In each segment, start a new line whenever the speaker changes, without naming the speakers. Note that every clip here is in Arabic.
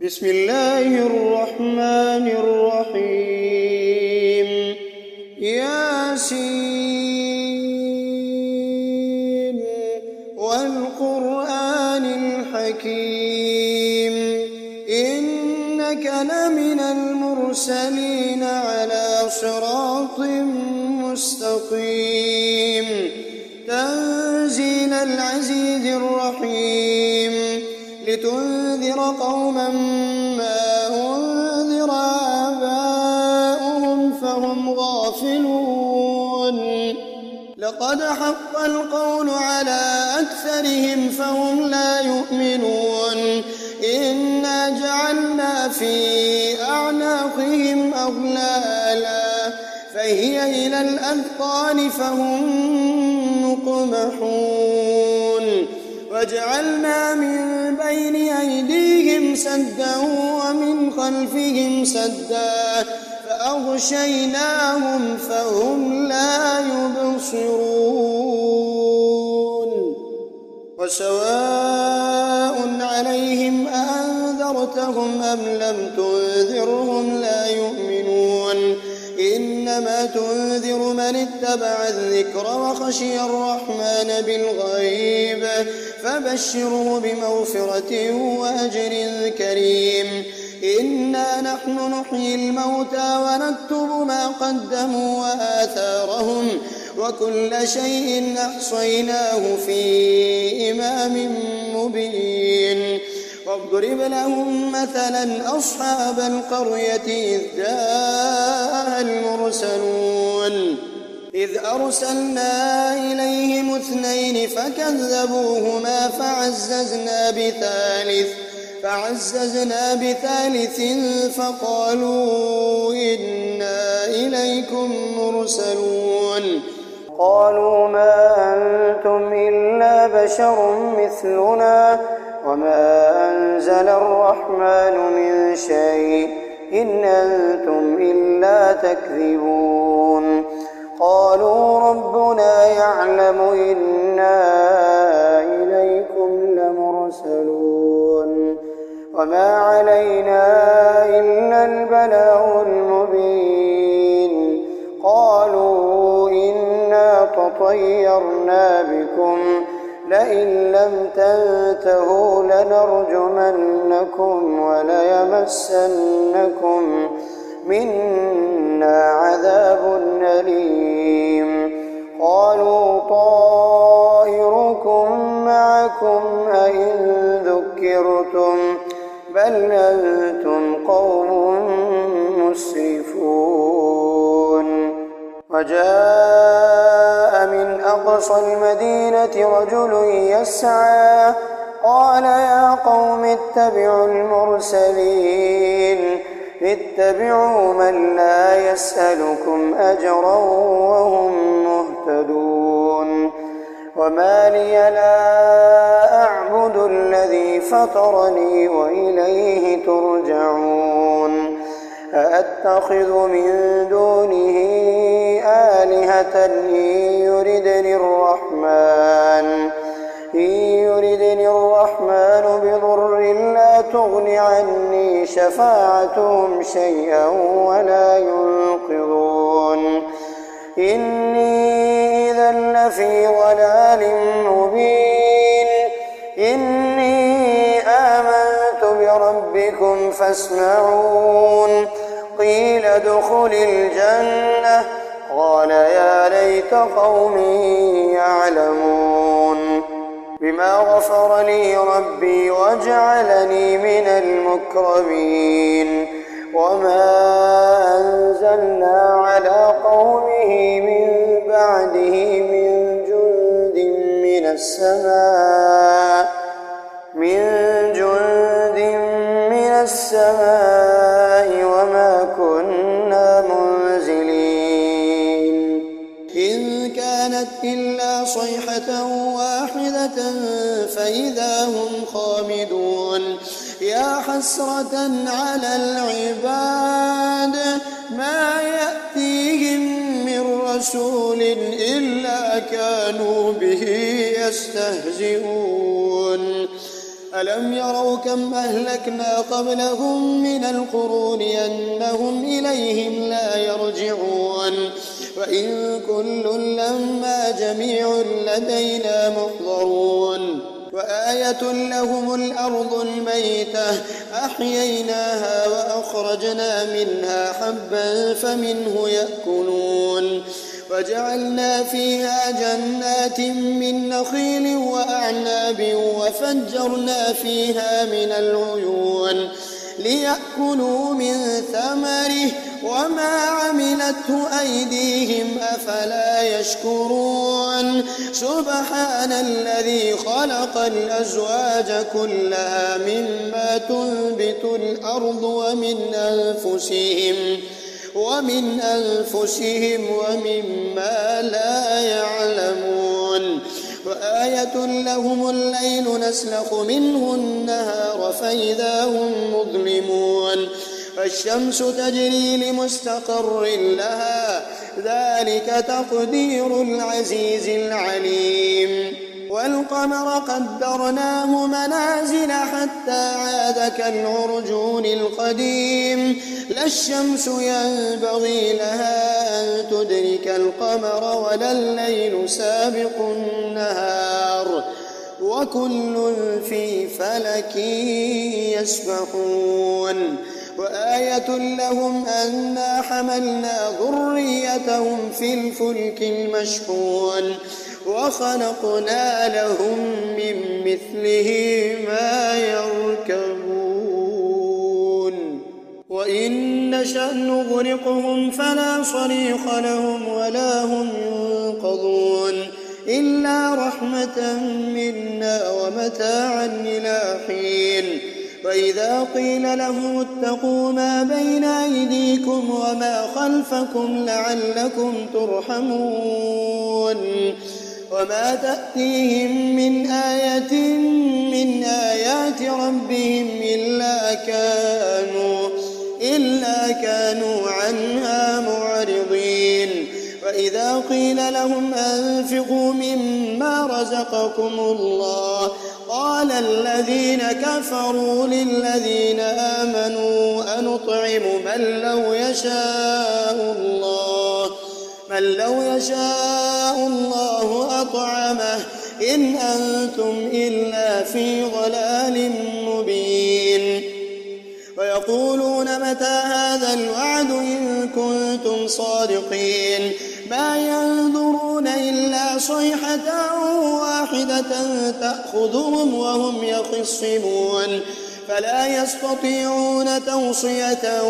بسم الله الرحمن الرحيم ياسين والقرآن الحكيم إنك لمن المرسلين على صراط مستقيم تنزيل العزيز الرحيم لتنذر قوما ما أنذر آباؤهم فهم غافلون لقد حق القول على أكثرهم فهم لا يؤمنون إنا جعلنا في أعناقهم أغلالا فهي إلى الأذقان فهم مقمحون وجعلنا من بين أيديهم سدا ومن خلفهم سدا فأغشيناهم فهم لا يبصرون وسواء عليهم أأنذرتهم أم لم تنذرهم لا يؤمنون إنما تنذر من اتبع الذكر وخشي الرحمن بالغيب فبشره بمغفرة وأجر كريم إنا نحن نحيي الموتى ونكتب ما قدموا وآثارهم وكل شيء أحصيناه في إمام مبين واضرب لهم مثلا أصحاب القرية إذ جاءها المرسلون إذ أرسلنا إليهم اثنين فكذبوهما فعززنا بثالث فقالوا إنا إليكم مرسلون قالوا ما أنتم إلا بشر مثلنا وما أنزل الرحمن من شيء إن أنتم إلا تكذبون قالوا ربنا يعلم إنا إليكم لمرسلون وما علينا إلا البلاغ المبين قالوا إنا تطيرنا بكم لئن لم تنتهوا لنرجمنكم وليمسنكم منا عذاب أليم قالوا طائركم معكم أئن ذكرتم بل أنتم قوم مسرفون وجاء من أقصى المدينة رجل يسعى قال يا قوم اتبعوا المرسلين اتبعوا من لا يسألكم أجرا وهم مهتدون وما لي لا أعبد الذي فطرني وإليه ترجعون أأتخذ من دونه آلهة إن يردني الرحمن بضر لا تغن عني شفاعتهم شيئا ولا ينقذون إني إذا لفي ضلال مبين إني آمنت بربكم فاسمعون قيل ادخل الجنة قال يا ليت قومي يعلمون بما غفر لي ربي وجعلني من المكرمين وما أنزلنا على قومه من بعده من جند من السماء وما كنا منزلين إن كانت إلا صيحة واحدة فإذا هم خامدون يا حسرة على العباد ما يأتيهم من رسول إلا كانوا به يستهزئون ألم يروا كم أهلكنا قبلهم من القرون أنهم إليهم لا يرجعون وإن كل لما جميع لدينا محضرون وآية لهم الأرض الميتة أحييناها وأخرجنا منها حبا فمنه يأكلون وجعلنا فيها جنات من نخيل وأعناب وفجرنا فيها من العيون ليأكلوا من ثمره وما عملته أيديهم أفلا يشكرون سبحان الذي خلق الأزواج كلها مما تنبت الأرض ومن أنفسهم ومما لا يعلمون وآية لهم الليل نسلخ منه النهار فإذا هم مظلمون فالشمس تجري لمستقر لها ذلك تقدير العزيز العليم والقمر قدرناه منازل حتى عاد كالعرجون القديم لا الشمس ينبغي لها أن تدرك القمر ولا الليل سابق النهار وكل في فلك يسبحون وآية لهم أنا حملنا ذريتهم في الفلك المشحون وخلقنا لهم من مثله ما يركبون وإن نشأ نغرقهم فلا صريخ لهم ولا هم ينقذون إلا رحمة منا ومتاعا إلى حين وإذا قيل لهم اتقوا ما بين أيديكم وما خلفكم لعلكم ترحمون وما تأتيهم من آية من آيات ربهم إلا كانوا عنها معرضين وإذا قيل لهم أنفقوا مما رزقكم الله قال الذين كفروا للذين آمنوا أنطعم من لو يشاء الله أطعمه إن أنتم إلا في ضلال مبين ويقولون متى هذا الوعد إن كنتم صادقين ما ينظرون إلا صيحة واحدة تأخذهم وهم يخصمون فلا يستطيعون توصية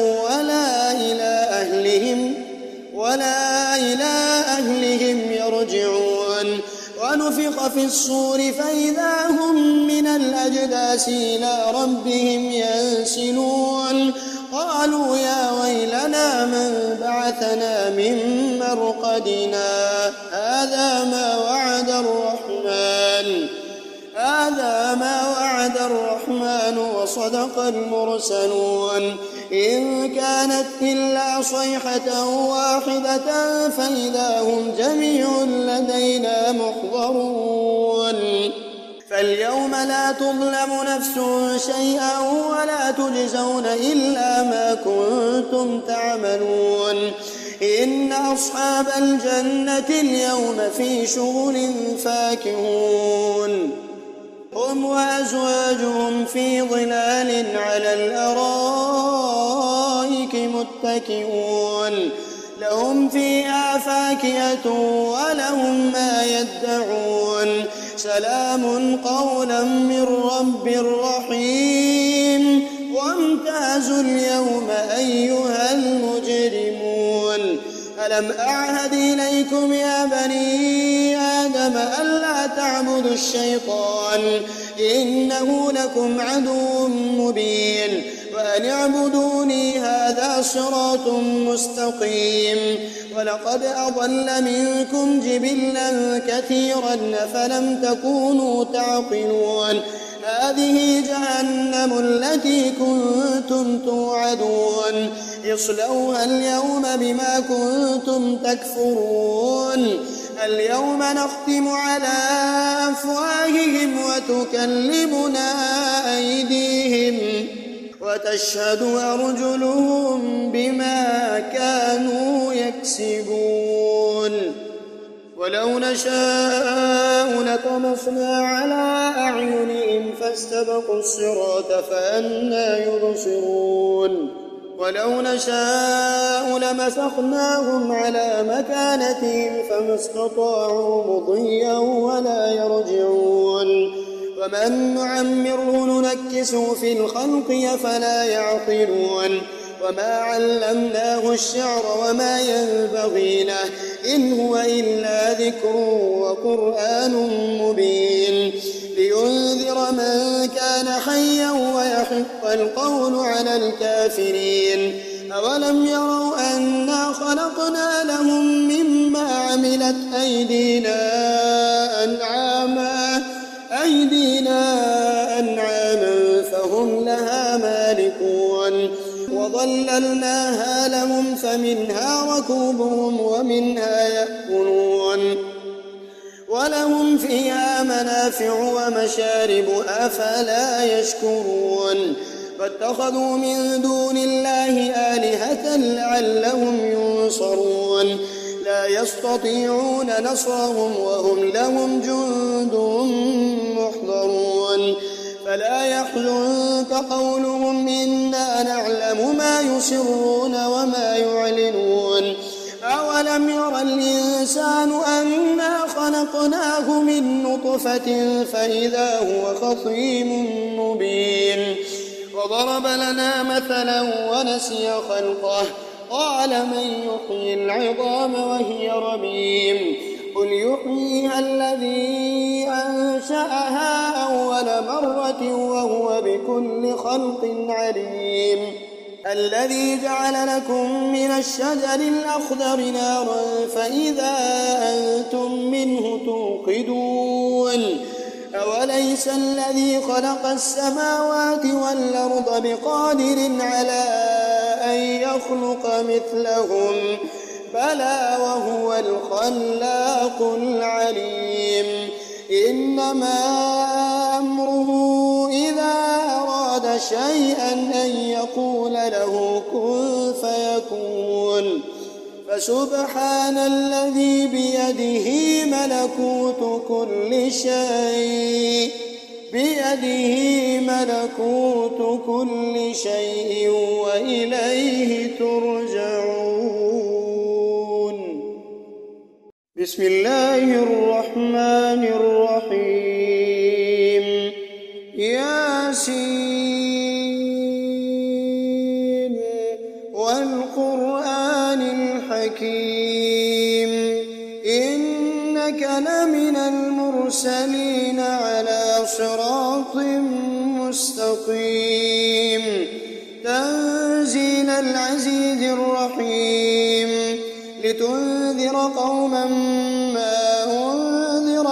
ولا إلى أهلهم يرجعون ونفخ في الصور فإذا هم من الأجداث إلى ربهم ينسلون قالوا يا ويلنا من بعثنا من مرقدنا هذا ما وعد الرحمن وصدق المرسلون إن كانت إلا صيحة واحدة فإذا هم جميع لدينا محضرون فاليوم لا تظلم نفس شيئا ولا تجزون إلا ما كنتم تعملون إن أصحاب الجنة اليوم في شغل فاكهون هم وأزواجهم في ظلال على الأرائك متكئون لهم فيها فاكهة ولهم ما يدعون سلام قولا من رب رحيم وامتازوا اليوم أيها المجرمون ألم أعهد إليكم يا بني آدم ألا تعبدوا الشيطان إنه لكم عدو مبين وأن اعبدوني هذا صراط مستقيم ولقد أضل منكم جبلا كثيرا فلم تكونوا تعقلون هذه جهنم التي كنتم توعدون اصلوها اليوم بما كنتم تكفرون اليوم نختم على أفواههم وتكلمنا أيديهم وتشهد أرجلهم بما كانوا يكسبون ولو نشاء لطمسنا على أعينهم فاستبقوا الصراط فأنى يبصرون ولو نشاء لمسخناهم على مكانتهم فما استطاعوا مضيا ولا يرجعون ومن نعمره ننكسه في الخلق أفلا يعقلون وما علمناه الشعر وما ينبغي له إن هو إلا ذكر وقرآن مبين لينذر من كان حيا ويحق القول على الكافرين أولم يروا أنا خلقنا لهم مما عملت أيدينا فهم لها مالكون وظللناها لهم فمنها ركوبهم ومنها يأكلون ولهم فيها منافع ومشارب أفلا يشكرون فاتخذوا من دون الله آلهة لعلهم ينصرون لا يستطيعون نصرهم وهم لهم جند محضرون فلا يحزنك قولهم إنا نعلم ما يسرون وما يعلنون أولم ير الإنسان أنا خلقناه من نطفة فإذا هو خصيم مبين وضرب لنا مثلا ونسي خلقه قال من يحيي العظام وهي رميم قل يحييها الذي أنشأها أول مرة وهو بكل خلق عليم الذي جعل لكم من الشجر الأخضر نارا فإذا أنتم منه توقدون أوليس الذي خلق السماوات والأرض بقادر على أن يخلق مثلهم بلى وهو الخلاق العليم إنما أمره إذا أراد شيئا أن يقول له كن فيكون فسبحان الذي بيده ملكوت كل شيء وإليه ترجعون بسم الله الرحمن الرحيم ياسين والقرآن الحكيم إنك لمن المرسلين على صراط مستقيم تنزيل العزيز الرحيم لتنذر قوما ما أنذر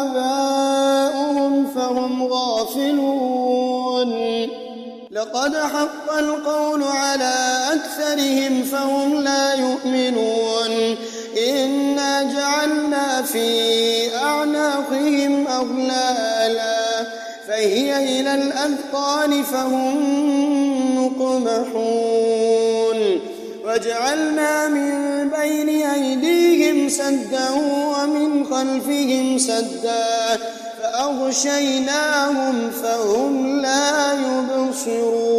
آباؤهم فهم غافلون لقد حق القول على أكثرهم فهم لا يؤمنون إنا جعلنا في أعناقهم أغلالا فهي إلى الأذقان فهم مقمحون وجعلنا من بين أيديهم سدا ومن خلفهم سدا فأغشيناهم فهم لا يبصرون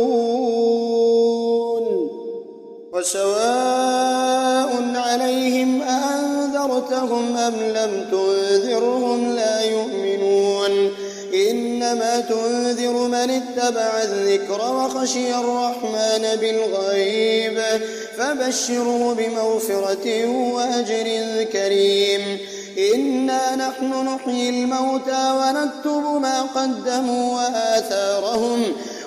وسواء عليهم أأنذرتهم أم لم تنذرهم لا يؤمنون إنما تنذر من اتبع الذكر وخشي الرحمن بالغيب فبشره بمغفرة وأجر كريم إنا نحن نحيي الموتى ونكتب ما قدموا وآثارهم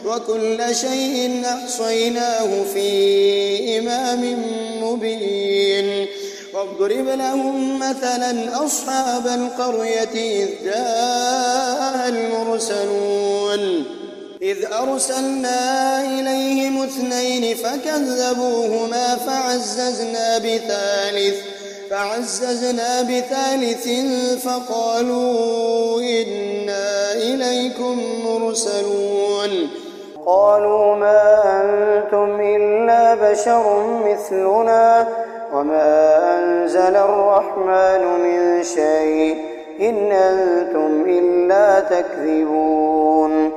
وكل شيء أحصيناه في إمام مبين واضرب لهم مثلا أصحاب القرية إذ جاءها المرسلون إذ أرسلنا إليهم 2 فكذبوهما فعززنا بثالث فعززنا بثالث فقالوا إنا إليكم مرسلون قالوا ما أنتم إلا بشر مثلنا وما أنزل الرحمن من شيء إن أنتم إلا تكذبون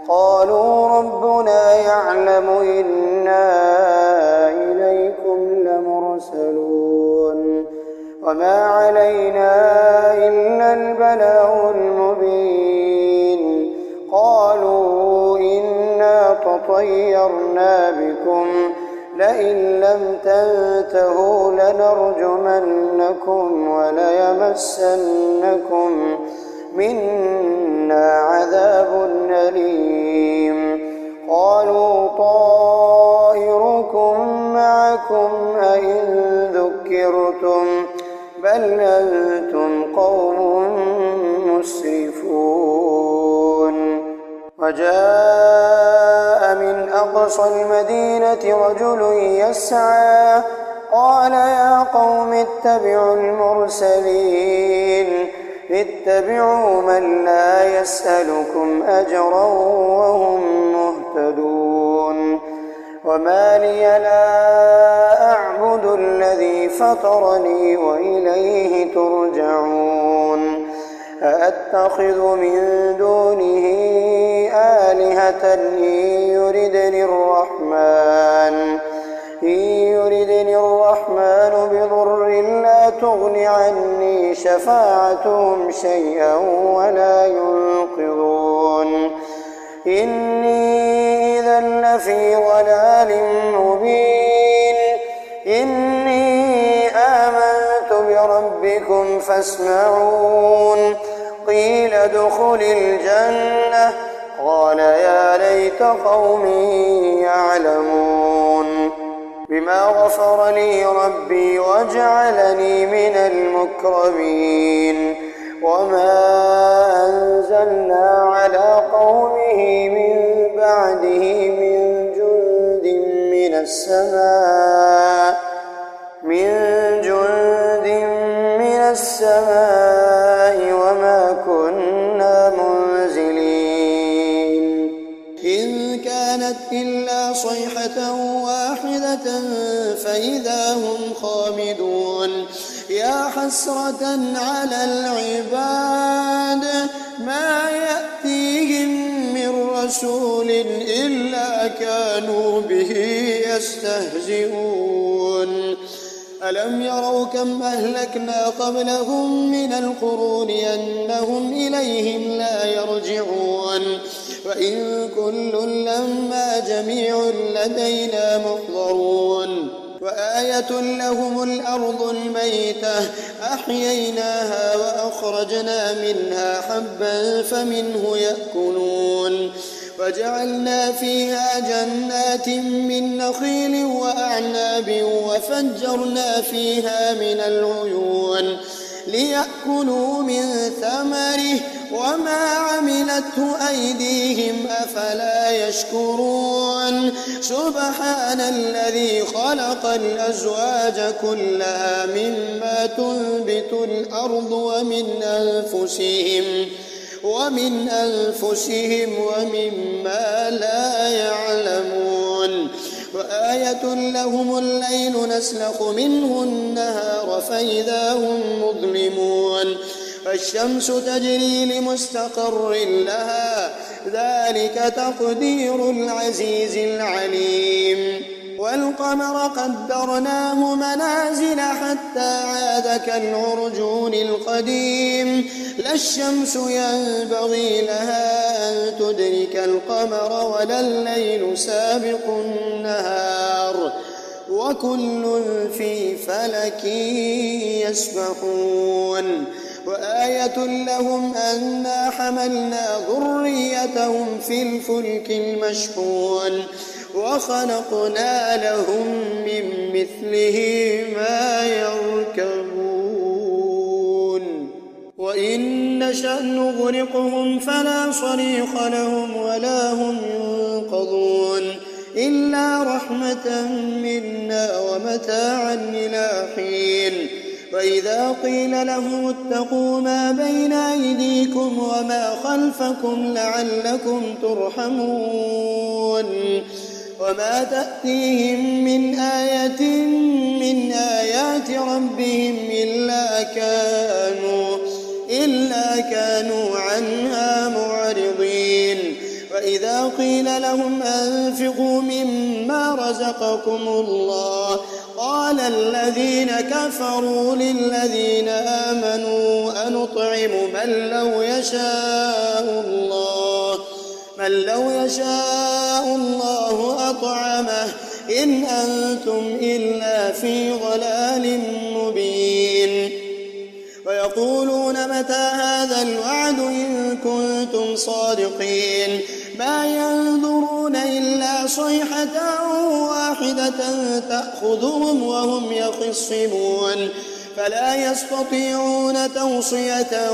قالوا ربنا يعلم إنا إليكم لمرسلون وما علينا إلا البلاغ المبين قالوا إنا تطيرنا بكم لئن لم تنتهوا لنرجمنكم وليمسنكم منا عذاب أليم قالوا طائركم معكم أئن ذكرتم بل أنتم قوم مسرفون وجاء من أقصى المدينة رجل يسعى قال يا قوم اتبعوا المرسلين اتبعوا من لا يسألكم أجرا وهم مهتدون وما لي لا أعبد الذي فطرني وإليه ترجعون أأتخذ من دونه آلهة إن يردني الرحمن بضر لا تغن عني شفاعتهم شيئا ولا ينقذون إني إذا لفي ضلال مبين إني آمنت بربكم فاسمعون قيل ادخل الجنة قال يا ليت قومي يعلمون بما غفر لي ربي وجعلني من المكرمين وما أنزلنا على قومه من بعده من جند من السماء وما كنا منزلين إن كانت إلا صيحة واحدة فإذا هم خامدون يا حسرة على العباد ما يأتيهم من رسول إلا كانوا به يستهزئون ألم يروا كم أهلكنا قبلهم من القرون أنهم إليهم لا يرجعون وإن كل لما جميع لدينا محضرون وآية لهم الأرض الميتة أحييناها وأخرجنا منها حبا فمنه يأكلون وجعلنا فيها جنات من نخيل وأعناب وفجرنا فيها من العيون ليأكلوا من ثمره وما عملته أيديهم أفلا يشكرون سبحان الذي خلق الأزواج كلها مما تنبت الأرض ومن أنفسهم ومما لا يعلمون وآية لهم الليل نسلخ منه النهار فإذا هم مظلمون فالشمس تجري لمستقر لها ذلك تقدير العزيز العليم والقمر قدرناه منازل حتى عاد كالعرجون القديم لا الشمس ينبغي لها أن تدرك القمر ولا الليل سابق النهار وكل في فلك يسبحون وآية لهم أنا حملنا ذريتهم في الفلك المشحون وخلقنا لهم من مثله ما يركبون وإن نشأ نغرقهم فلا صريخ لهم ولا هم ينقذون إلا رحمة منا ومتاعا إلى حين وإذا قيل لهم اتقوا ما بين أيديكم وما خلفكم لعلكم ترحمون وما تأتيهم من آية من آيات ربهم إلا كانوا عنها معرضين وإذا قيل لهم أنفقوا مما رزقكم الله قال الذين كفروا للذين آمنوا أنطعم من لو يشاء الله أطعمه إن أنتم إلا في ضلال مبين ويقولون متى هذا الوعد إن كنتم صادقين ما ينظرون إلا صيحة واحدة تأخذهم وهم يخصمون فلا يستطيعون توصية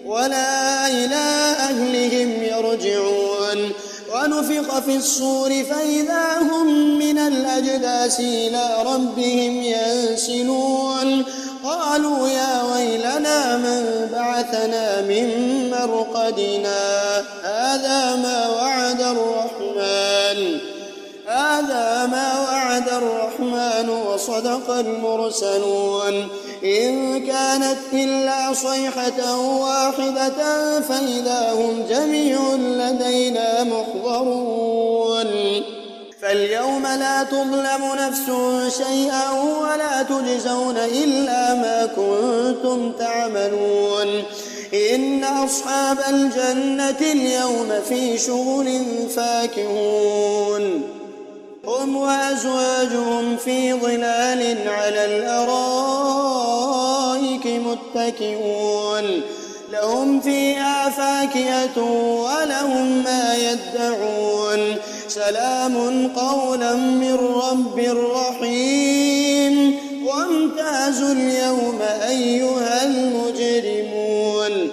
ولا إلى أهلهم يرجعون ونفخ في الصور فإذا هم من الأجداث إلى ربهم ينسلون قالوا يا ويلنا من بعثنا من مرقدنا هذا ما وعد الرحمن وصدق المرسلون إن كانت إلا صيحة واحدة فإذا هم جميع لدينا محضرون فاليوم لا تظلم نفس شيئا ولا تجزون إلا ما كنتم تعملون إن أصحاب الجنة اليوم في شغل فاكهون هم وأزواجهم في ظلال على الأرائك متكئون لهم فيها فاكهة ولهم ما يدعون سلام قولا من رب رحيم وامتازوا اليوم أيها المجرمون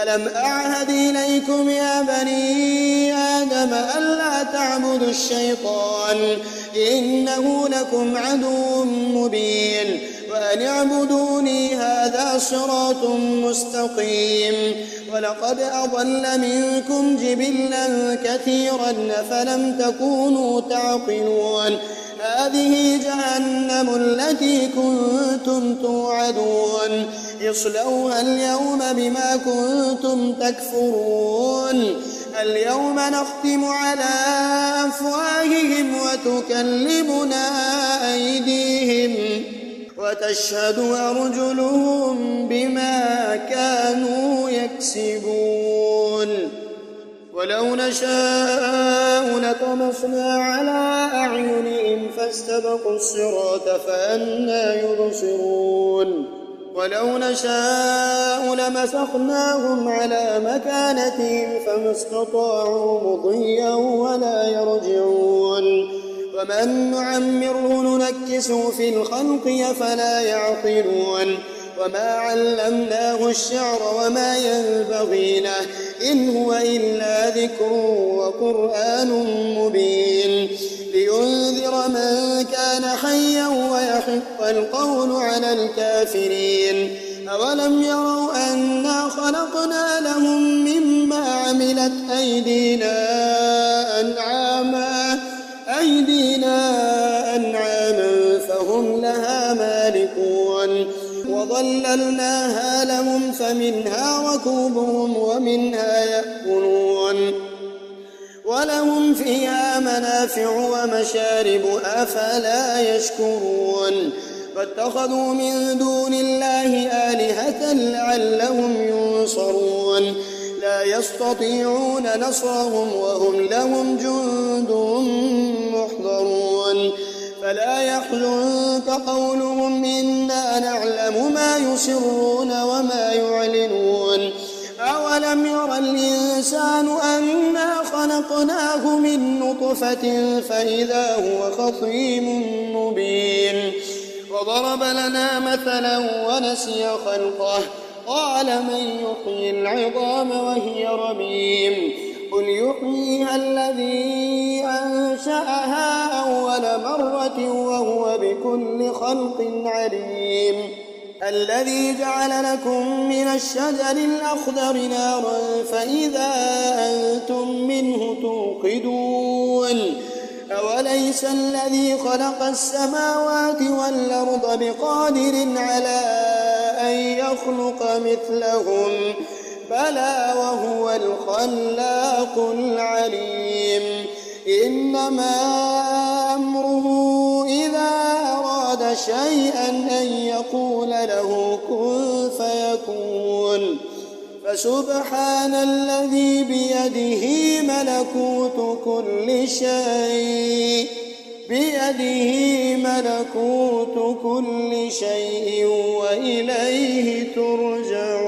ألم أعهد إليكم يا بني آدم ألا تعبدوا الشيطان إنه لكم عدو مبين وأن اعبدوني هذا صراط مستقيم ولقد أضل منكم جبلا كثيرا فلم تكونوا تعقلون هذه جهنم التي كنتم توعدون اصلوها اليوم بما كنتم تكفرون اليوم نختم على أفواههم وتكلمنا أيديهم وتشهد أرجلهم بما كانوا يكسبون ولو نشاء لطمسنا على أعينهم فاستبقوا الصراط فأنى يبصرون ولو نشاء لمسخناهم على مكانتهم فما استطاعوا مضيا ولا يرجعون ومن نعمره ننكسه في الخلق أفلا يعقلون وما علمناه الشعر وما ينبغي له إن هو إلا ذكر وقرآن مبين لينذر من كان حيا ويحق القول على الكافرين أولم يروا أنا خلقنا لهم مما عملت أنعاما فهم لها مالكون وظللناها لهم فمنها ركوبهم ومنها يأكلون ولهم فيها منافع ومشارب أفلا يشكرون فاتخذوا من دون الله آلهة لعلهم ينصرون لا يستطيعون نصرهم وهم لهم جند محضرون فلا يحزنك قولهم إنا نعلم ما يسرون وما يعلنون أولم ير الإنسان أنا خلقناه من نطفة فإذا هو خصيم مبين وضرب لنا مثلا ونسي خلقه قال من يحيي العظام وهي رميم قل يحييها الذي أنشأها أول مرة وهو بكل بكل خلق عليم الذي جعل لكم من الشجر الأخضر نارا فإذا أنتم منه توقدون أوليس الذي خلق السماوات والأرض بقادر على أن يخلق مثلهم بلى وهو الخلاق العليم إنما أمره إذا أراد شيئا أن يقول له كن فيكون فسبحان الذي بيده ملكوت كل شيء وإليه ترجعون